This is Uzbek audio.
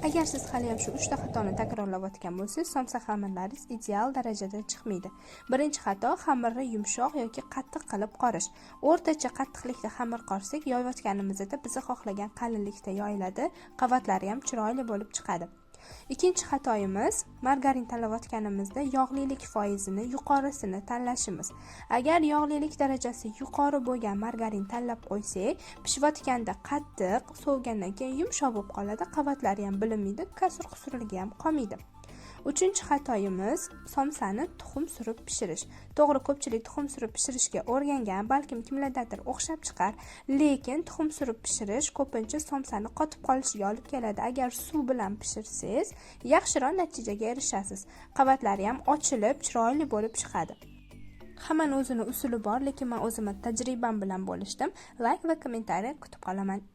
Agar siz hali ham shu 3 ta xatoni takrorlayotgan bo'lsangiz, somsa xamirlaringiz ideal darajada chiqmaydi. Birinchi xato xamirni yumshoq yoki qattiq qilib qorish. O'rtacha qattiqlikda xamir qorsak, yoyayotganimizda bizni xohlagan qalinlikda yoyiladi, qavatlari ham chiroyli bo'lib chiqadi. Ikkinchi xatoyimiz margarin tanlayotganimizda yog'lilik foizini yuqorisini tanlashimiz. Agar yog'lilik darajasi yuqori bo'lgan margarin tanlab qo'ysak, pishayotganda qattiq, sovigandan keyin yumshoq bo'lib qoladi, qavatlari ham bilinmaydi, kasr-qusurligi ham qolmaydi. Uchinchi xatoyimiz somsani tuxum surib pishirish. To'g'ri, ko'pchilik tuxum surib pishirishga o'rgangan, balkim kimlardadir o'xshab chiqar, lekin tuxum surib pishirish ko'pincha somsani qotib qolishiga olib keladi. Agar suv bilan pishirsangiz, yaxshiroq natijaga erishasiz. Qavatlari ham ochilib, chiroyli bo'lib chiqadi. Hammaning o'zini usuli bor, lekin men o'zimning tajribam bilan bo'lishdim. Like va kommentariy kutib qolaman.